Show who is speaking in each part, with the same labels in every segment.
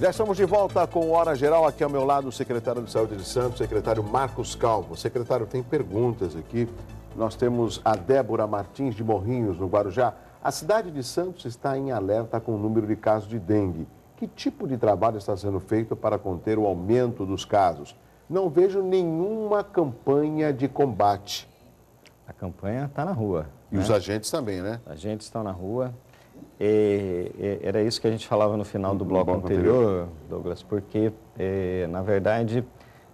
Speaker 1: Já estamos de volta com o Hora Geral. Aqui ao meu lado o secretário de Saúde de Santos, secretário Marcos Calvo. Secretário, tem perguntas aqui. Nós temos a Débora Martins de Morrinhos, no Guarujá. A cidade de Santos está em alerta com o número de casos de dengue. Que tipo de trabalho está sendo feito para conter o aumento dos casos? Não vejo nenhuma campanha de combate.
Speaker 2: A campanha está na rua.
Speaker 1: E os agentes também, né?
Speaker 2: Os agentes estão na rua. Era isso que a gente falava no final do bloco anterior, Douglas, porque, na verdade,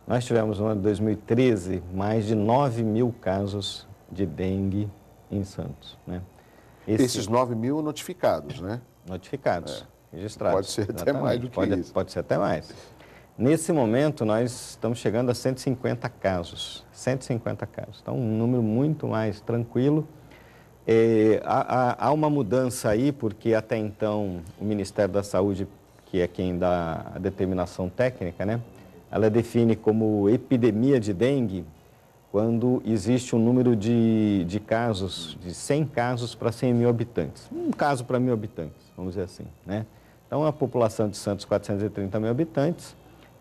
Speaker 2: nós tivemos no ano de 2013 mais de 9 mil casos de dengue em Santos, né?
Speaker 1: Esses 9 mil notificados, né?
Speaker 2: Notificados, registrados.
Speaker 1: Pode ser até mais do que isso.
Speaker 2: Pode ser até mais. Nesse momento, nós estamos chegando a 150 casos. 150 casos. Então, um número muito mais tranquilo. Há uma mudança aí, porque até então o Ministério da Saúde, que é quem dá a determinação técnica, né? Ela define como epidemia de dengue quando existe um número de casos, de 100 casos para 100 mil habitantes. Um caso para 1.000 habitantes, vamos dizer assim, né? Então, a população de Santos, 430 mil habitantes,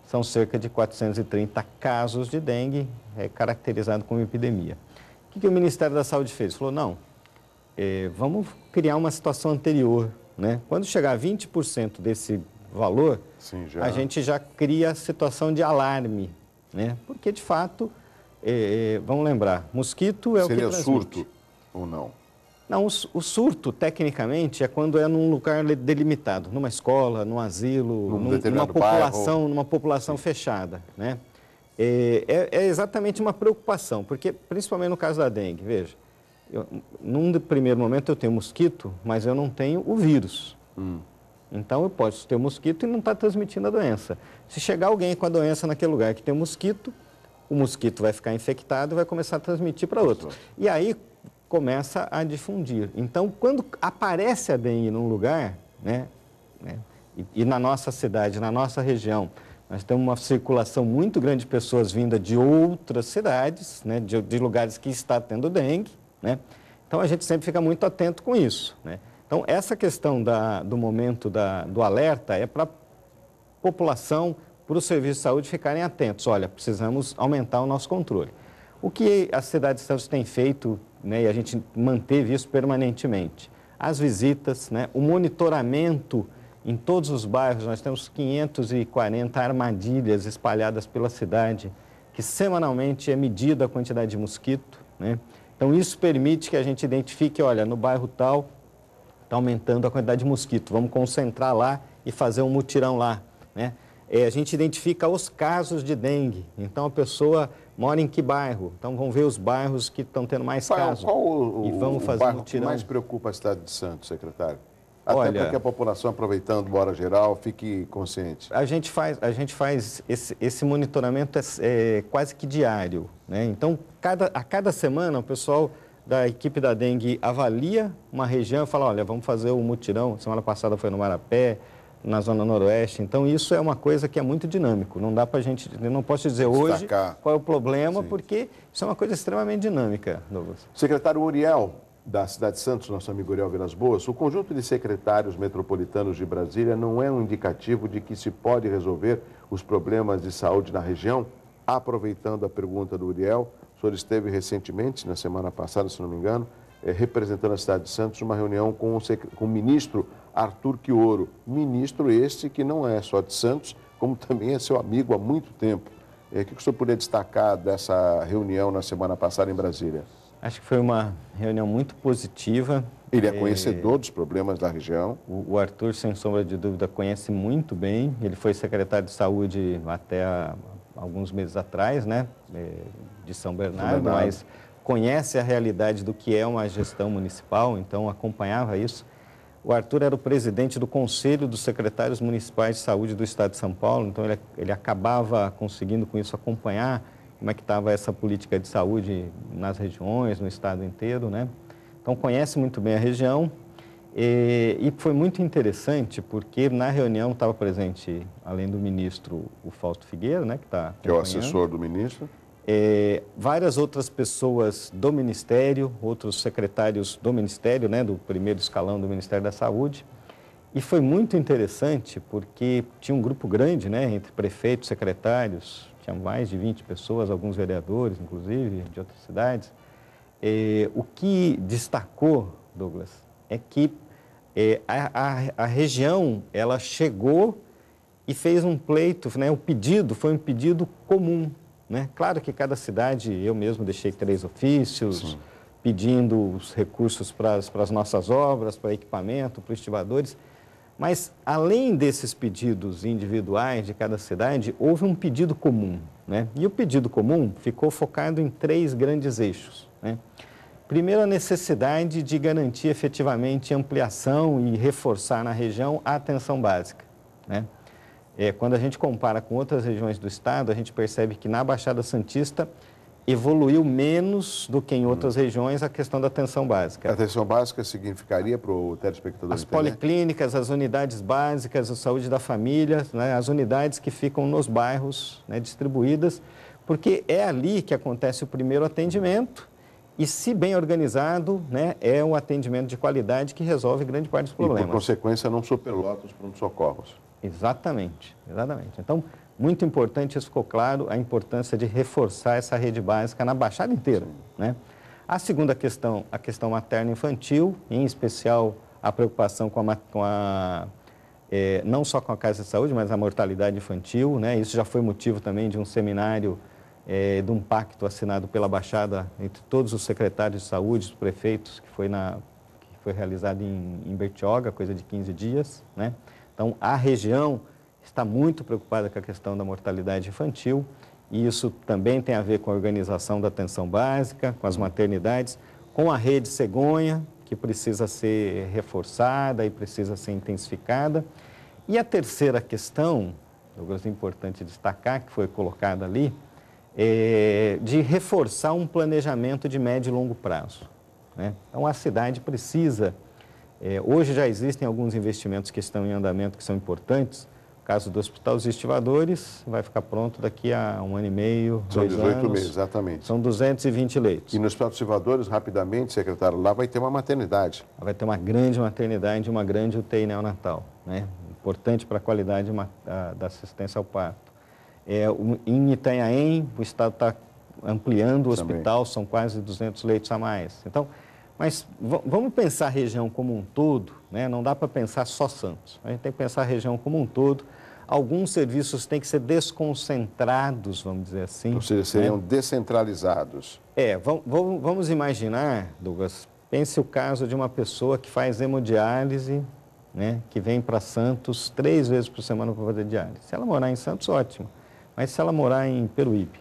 Speaker 2: são cerca de 430 casos de dengue, caracterizado como epidemia. O que o Ministério da Saúde fez? Falou, não, vamos criar uma situação anterior, né? Quando chegar a 20% desse valor, sim, a gente já cria a situação de alarme, né? Porque, de fato, vamos lembrar, mosquito é o que transmite.
Speaker 1: Seria surto ou não?
Speaker 2: Não, o surto, tecnicamente, é quando é num lugar delimitado, numa escola, num asilo, numa população fechada, né? É exatamente uma preocupação, porque, principalmente no caso da dengue, veja, num primeiro momento eu tenho mosquito, mas eu não tenho o vírus. Então eu posso ter mosquito e não estar transmitindo a doença. Se chegar alguém com a doença naquele lugar que tem mosquito, o mosquito vai ficar infectado e vai começar a transmitir para outros. E aí começa a difundir. Então, quando aparece a dengue num lugar, né, e na nossa cidade, na nossa região, nós temos uma circulação muito grande de pessoas vindas de outras cidades, né, de lugares que está tendo dengue, né? Então, a gente sempre fica muito atento com isso, né? Então, essa questão do momento do alerta é para a população, para os serviços de saúde ficarem atentos. Olha, precisamos aumentar o nosso controle. O que a cidade de Santos tem feito, né, e a gente manteve isso permanentemente, as visitas, né, o monitoramento em todos os bairros, nós temos 540 armadilhas espalhadas pela cidade, que semanalmente é medida a quantidade de mosquito, né? Então, isso permite que a gente identifique, olha, no bairro tal está aumentando a quantidade de mosquito, vamos concentrar lá e fazer um mutirão lá, né? A gente identifica os casos de dengue, então a pessoa mora em que bairro? Então vamos ver os bairros que estão tendo mais casos.
Speaker 1: Qual
Speaker 2: e vamos fazer
Speaker 1: bairro
Speaker 2: um mutirão.
Speaker 1: Que mais preocupa a cidade de Santos, secretário? Até para que a população, aproveitando o Hora Geral, fique consciente.
Speaker 2: A gente faz esse monitoramento quase que diário, né? Então, a cada semana, o pessoal da equipe da dengue avalia uma região e fala, olha, vamos fazer o mutirão. Semana passada foi no Marapé, na Zona Noroeste. Então, isso é uma coisa que é muito dinâmico. Não dá para a gente, eu não posso dizer hoje qual é o problema, sim, porque isso é uma coisa extremamente dinâmica, Douglas.
Speaker 1: Secretário Uriel, da cidade de Santos, nosso amigo Uriel Vilas Boas, o conjunto de secretários metropolitanos de Brasília não é um indicativo de que se pode resolver os problemas de saúde na região? Aproveitando a pergunta do Uriel, o senhor esteve recentemente, na semana passada, se não me engano, representando a cidade de Santos, uma reunião com o ministro Arthur Quioro, ministro este que não é só de Santos, como também é seu amigo há muito tempo. O que o senhor poderia destacar dessa reunião na semana passada em Brasília?
Speaker 2: Acho que foi uma reunião muito positiva.
Speaker 1: Ele é conhecedor dos problemas da região.
Speaker 2: O Arthur, sem sombra de dúvida, conhece muito bem. Ele foi secretário de saúde até alguns meses atrás, né, de São Bernardo, mas conhece a realidade do que é uma gestão municipal, então acompanhava isso. O Arthur era o presidente do Conselho dos Secretários Municipais de Saúde do Estado de São Paulo, então ele acabava conseguindo com isso acompanhar como é que estava essa política de saúde nas regiões, no estado inteiro, né? Então conhece muito bem a região e foi muito interessante porque na reunião estava presente, além do ministro, o Fausto Figueira, né, que está acompanhando.
Speaker 1: Que é o assessor do ministro.
Speaker 2: Várias outras pessoas do Ministério, outros secretários do Ministério, né, do primeiro escalão do Ministério da Saúde, E foi muito interessante porque tinha um grupo grande, né, entre prefeitos, secretários, tinha mais de 20 pessoas, alguns vereadores, inclusive, de outras cidades. O que destacou, Douglas, é que a região, ela chegou e fez um pleito, né, o pedido foi um pedido comum, né? Claro que cada cidade, eu mesmo deixei 3 ofícios, sim, pedindo os recursos para as nossas obras, para equipamento, para estivadores. Mas, além desses pedidos individuais de cada cidade, houve um pedido comum, né? E o pedido comum ficou focado em 3 grandes eixos, né? Primeiro, a necessidade de garantir efetivamente ampliação e reforçar na região a atenção básica, né? Quando a gente compara com outras regiões do estado, a gente percebe que na Baixada Santista evoluiu menos do que em outras regiões a questão da atenção básica.
Speaker 1: A atenção básica significaria para o telespectador
Speaker 2: as
Speaker 1: entender?
Speaker 2: Policlínicas, as unidades básicas, a saúde da família, né, as unidades que ficam nos bairros, né, distribuídas, porque é ali que acontece o primeiro atendimento e, se bem organizado, né, é um atendimento de qualidade que resolve grande parte dos problemas.
Speaker 1: E, por consequência, não superlota os pronto-socorros.
Speaker 2: Exatamente, exatamente. Então, muito importante, isso ficou claro, a importância de reforçar essa rede básica na Baixada inteira, né? A segunda questão, a questão materno-infantil, em especial a preocupação não só com a Casa de Saúde, mas a mortalidade infantil, né? Isso já foi motivo também de um seminário, de um pacto assinado pela Baixada entre todos os secretários de saúde, os prefeitos, que foi realizado em Bertioga, coisa de 15 dias, né? Então, a região está muito preocupada com a questão da mortalidade infantil e isso também tem a ver com a organização da atenção básica, com as maternidades, com a rede cegonha, que precisa ser reforçada e precisa ser intensificada. E a terceira questão, Douglas, é importante destacar, que foi colocada ali, é de reforçar um planejamento de médio e longo prazo, né? Então, a cidade precisa, hoje já existem alguns investimentos que estão em andamento, que são importantes. O caso do Hospital dos Estivadores vai ficar pronto daqui a 1 ano e meio, 2 anos. São 18 meses,
Speaker 1: exatamente.
Speaker 2: São 220 leitos.
Speaker 1: E no Hospital dos Estivadores, rapidamente, secretário, lá vai ter uma maternidade.
Speaker 2: Vai ter uma grande maternidade e uma grande UTI neonatal, né? Importante para a qualidade da assistência ao parto. Em Itanhaém, o Estado está ampliando o hospital, são quase 200 leitos a mais. Então, mas vamos pensar a região como um todo, né? Não dá para pensar só Santos. A gente tem que pensar a região como um todo. Alguns serviços têm que ser desconcentrados, vamos dizer assim.
Speaker 1: Ou seja, seriam,
Speaker 2: né,
Speaker 1: descentralizados.
Speaker 2: Vamos imaginar, Douglas, pense o caso de uma pessoa que faz hemodiálise, né, que vem para Santos 3 vezes por semana para fazer diálise. Se ela morar em Santos, ótimo. Mas se ela morar em Peruíbe,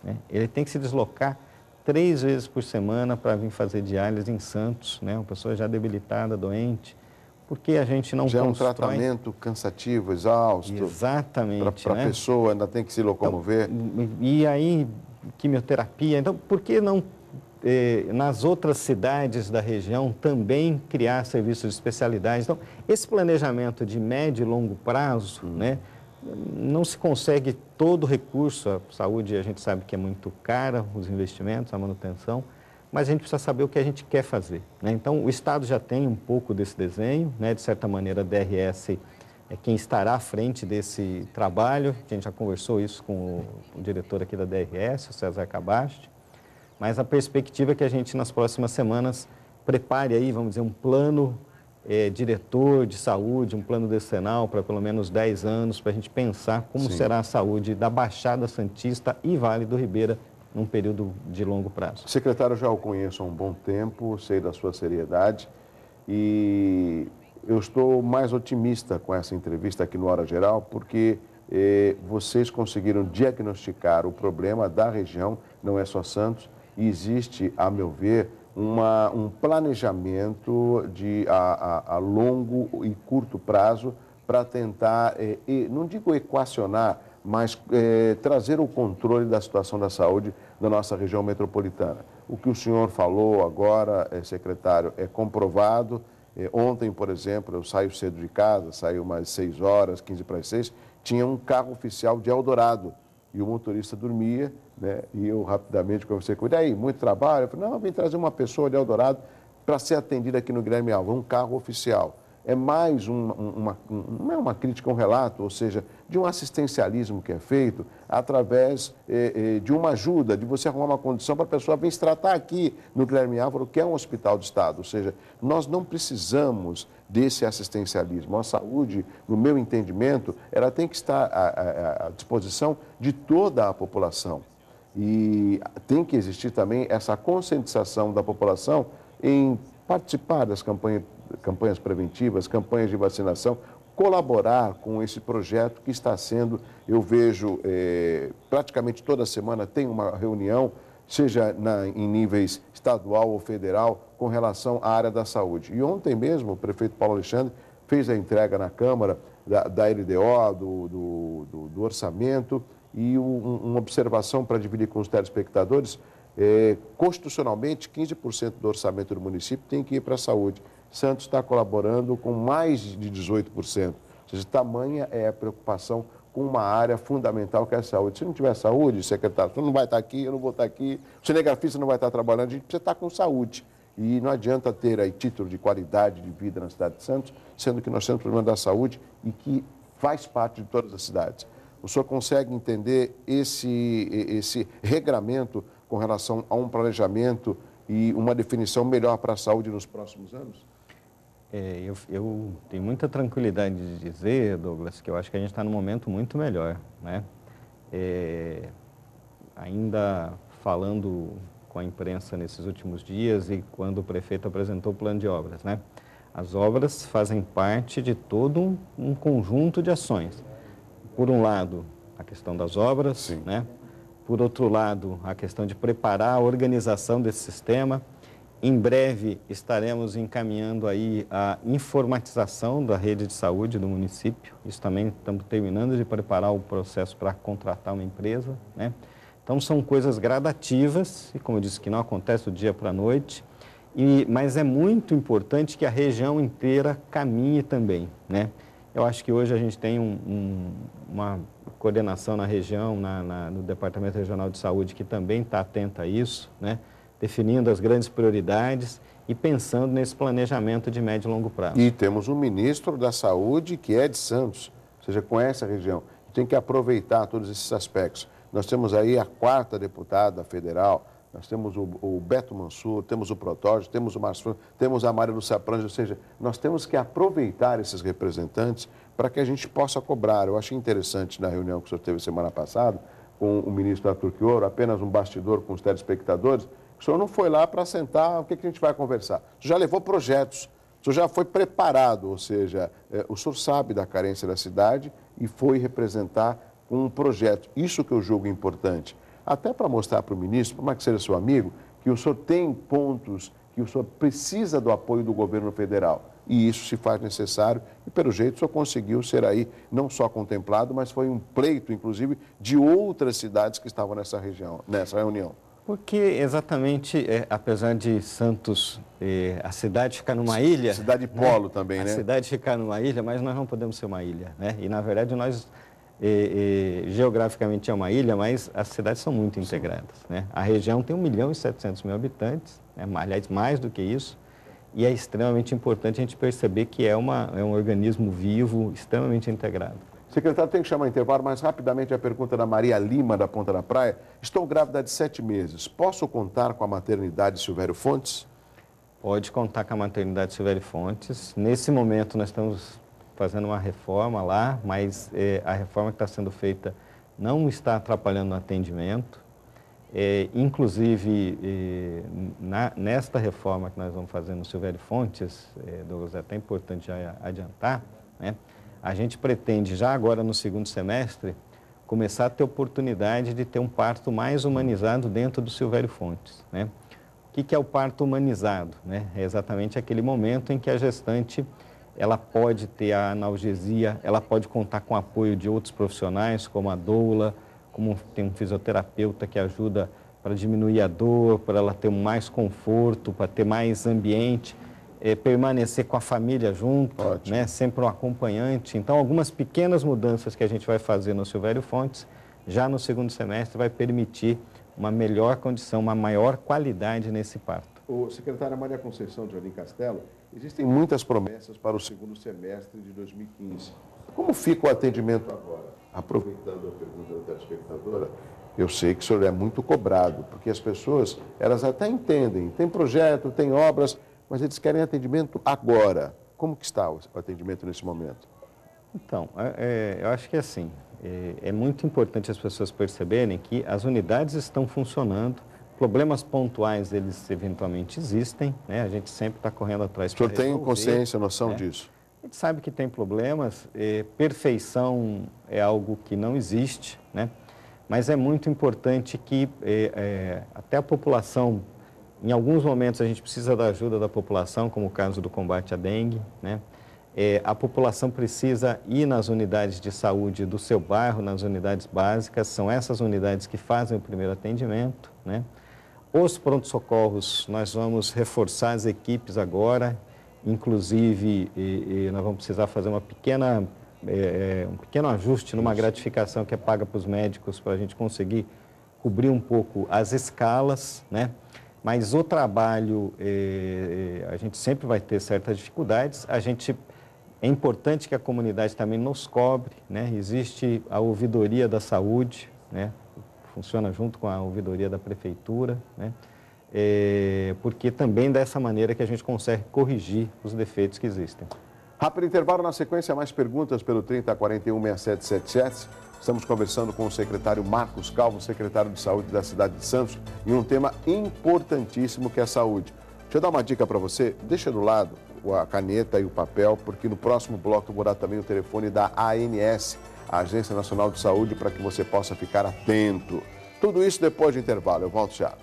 Speaker 2: né, ele tem que se deslocar 3 vezes por semana para vir fazer diálise em Santos, né? Uma pessoa já debilitada, doente, porque a gente não
Speaker 1: já
Speaker 2: constrói...
Speaker 1: é um tratamento cansativo, exausto.
Speaker 2: Exatamente.
Speaker 1: Para a pessoa ainda tem que se locomover.
Speaker 2: Então, e aí, quimioterapia. Então, por que não, nas outras cidades da região, também criar serviços de especialidade? Então, esse planejamento de médio e longo prazo, né? Não se consegue todo o recurso, a saúde a gente sabe que é muito cara, os investimentos, a manutenção, mas a gente precisa saber o que a gente quer fazer, né? Então, o Estado já tem um pouco desse desenho, né? De certa maneira, a DRS é quem estará à frente desse trabalho, a gente já conversou isso com o diretor aqui da DRS, o César Cabaste, mas a perspectiva é que a gente, nas próximas semanas, prepare aí, vamos dizer, um plano diretor de saúde, um plano decenal para pelo menos 10 anos, para a gente pensar como será a saúde da Baixada Santista e Vale do Ribeira num período de longo prazo.
Speaker 1: Secretário, já o conheço há um bom tempo, sei da sua seriedade e eu estou mais otimista com essa entrevista aqui no Hora Geral, porque vocês conseguiram diagnosticar o problema da região, não é só Santos, e existe, a meu ver, um planejamento a longo e curto prazo para tentar, não digo equacionar, mas trazer o controle da situação da saúde da nossa região metropolitana. O que o senhor falou agora, secretário, é comprovado. Ontem, por exemplo, eu saio cedo de casa, saio umas 6 horas, 15 para as 6, tinha um carro oficial de Eldorado e o motorista dormia, né? E eu rapidamente conversei com ele, aí, muito trabalho? Eu falei, não, eu vim trazer uma pessoa de Eldorado para ser atendida aqui no Guilherme Alves, um carro oficial. é mais não é uma crítica, um relato, ou seja, de um assistencialismo que é feito através de uma ajuda, de você arrumar uma condição para a pessoa vir se tratar aqui no Guilherme Álvaro, que é um hospital de Estado. Ou seja, nós não precisamos desse assistencialismo. A saúde, no meu entendimento, ela tem que estar à disposição de toda a população. E tem que existir também essa conscientização da população em participar das campanhas preventivas, campanhas de vacinação, colaborar com esse projeto que está sendo, eu vejo, praticamente toda semana tem uma reunião, seja em níveis estadual ou federal, com relação à área da saúde. E ontem mesmo o prefeito Paulo Alexandre fez a entrega na Câmara da LDO, do orçamento, e uma observação para dividir com os telespectadores, constitucionalmente 15% do orçamento do município tem que ir para a saúde. Santos está colaborando com mais de 18%. Ou seja, tamanha é a preocupação com uma área fundamental que é a saúde. Se não tiver saúde, secretário, você não vai estar aqui, eu não vou estar aqui, o cinegrafista não vai estar trabalhando, a gente precisa estar com saúde. E não adianta ter aí título de qualidade de vida na cidade de Santos, sendo que nós temos problema da saúde e que faz parte de todas as cidades. O senhor consegue entender esse regramento com relação a um planejamento e uma definição melhor para a saúde nos próximos anos?
Speaker 2: Eu tenho muita tranquilidade de dizer, Douglas, que eu acho que a gente está num momento muito melhor, né? Ainda falando com a imprensa nesses últimos dias e quando o prefeito apresentou o plano de obras, né? As obras fazem parte de todo um conjunto de ações. Por um lado, a questão das obras, né? Por outro lado, a questão de preparar a organização desse sistema. Em breve estaremos encaminhando aí a informatização da rede de saúde do município. Isso também estamos terminando de preparar o processo para contratar uma empresa, né? Então são coisas gradativas e, como eu disse, que não acontece do dia para a noite, mas é muito importante que a região inteira caminhe também, né? Eu acho que hoje a gente tem uma coordenação na região, no Departamento Regional de Saúde, que também está atenta a isso, né? Definindo as grandes prioridades e pensando nesse planejamento de médio e longo prazo.
Speaker 1: E temos um ministro da Saúde que é de Santos, ou seja, conhece a região. Tem que aproveitar todos esses aspectos. Nós temos aí a 4ª deputada federal, nós temos o Beto Mansur, temos o Protógio, temos o Márcio, temos a Maria Lúcia Prange, ou seja, nós temos que aproveitar esses representantes para que a gente possa cobrar. Eu achei interessante na reunião que o senhor teve semana passada com o ministro Arthur Quioro, apenas um bastidor com os telespectadores, o senhor não foi lá para sentar, o que a gente vai conversar? O senhor já levou projetos, o senhor já foi preparado, ou seja, o senhor sabe da carência da cidade e foi representar com um projeto. Isso que eu julgo importante. Até para mostrar para o ministro, por mais que seja seu amigo, que o senhor tem pontos que o senhor precisa do apoio do governo federal. E isso se faz necessário e, pelo jeito, o senhor conseguiu ser aí não só contemplado, mas foi um pleito, inclusive, de outras cidades que estavam nessa região, nessa reunião.
Speaker 2: Porque exatamente, apesar de Santos, a cidade ficar numa ilha...
Speaker 1: Cidade polo, né? Também, né?
Speaker 2: A cidade ficar numa ilha, mas nós não podemos ser uma ilha, né? E, na verdade, nós, geograficamente é uma ilha, mas as cidades são muito integradas, né? A região tem 1.700.000 habitantes, né? Aliás, mais do que isso, e é extremamente importante a gente perceber que é um organismo vivo, extremamente integrado.
Speaker 1: Secretário, tem que chamar intervalo, mas rapidamente a pergunta da Maria Lima, da Ponta da Praia. Estou grávida de 7 meses. Posso contar com a maternidade Silvério Fontes?
Speaker 2: Pode contar com a maternidade Silvério Fontes. Nesse momento nós estamos fazendo uma reforma lá, mas a reforma que está sendo feita não está atrapalhando o atendimento. Inclusive, nesta reforma que nós vamos fazer no Silvério Fontes, Douglas, é até importante já adiantar, né? A gente pretende, já agora no segundo semestre, começar a ter oportunidade de ter um parto mais humanizado dentro do Silvério Fontes, né? O que é o parto humanizado, né? É exatamente aquele momento em que a gestante ela pode ter a analgesia, ela pode contar com o apoio de outros profissionais, como a doula, como tem um fisioterapeuta que ajuda para diminuir a dor, para ela ter mais conforto, para ter mais ambiente. Permanecer com a família junto, né? Sempre um acompanhante. Então, algumas pequenas mudanças que a gente vai fazer no Silvério Fontes, já no segundo semestre, vai permitir uma melhor condição, uma maior qualidade nesse parto.
Speaker 1: O secretária Maria Conceição de Jardim Castelo, existem muitas promessas para o segundo semestre de 2015. Como fica o atendimento agora? Aproveitando a pergunta da telespectadora, eu sei que o senhor é muito cobrado, porque as pessoas, elas até entendem, tem projeto, tem obras, mas eles querem atendimento agora. Como que está o atendimento nesse momento?
Speaker 2: Então, eu acho que assim, é muito importante as pessoas perceberem que as unidades estão funcionando, problemas pontuais eles eventualmente existem, né? A gente sempre está correndo atrás para resolver.
Speaker 1: O senhor tem consciência, noção disso?
Speaker 2: A gente sabe que tem problemas, perfeição é algo que não existe, né? Mas é muito importante que até a população, em alguns momentos a gente precisa da ajuda da população, como o caso do combate à dengue, né? A população precisa ir nas unidades de saúde do seu bairro, nas unidades básicas, são essas unidades que fazem o primeiro atendimento, né? Os pronto-socorros, nós vamos reforçar as equipes agora, inclusive nós vamos precisar fazer um pequeno ajuste numa gratificação que é paga para os médicos para a gente conseguir cobrir um pouco as escalas, né? Mas o trabalho, a gente sempre vai ter certas dificuldades, é importante que a comunidade também nos cobre, né? Existe a ouvidoria da saúde, né? Funciona junto com a ouvidoria da prefeitura, né? Porque também dessa maneira que a gente consegue corrigir os defeitos que existem.
Speaker 1: Rápido intervalo, na sequência, mais perguntas pelo 3041-6777. Estamos conversando com o secretário Marcos Calvo, secretário de Saúde da cidade de Santos, em um tema importantíssimo que é a saúde. Deixa eu dar uma dica para você, deixa do lado a caneta e o papel, porque no próximo bloco eu vou dar também o telefone da ANS, a Agência Nacional de Saúde, para que você possa ficar atento. Tudo isso depois do intervalo. Eu volto já.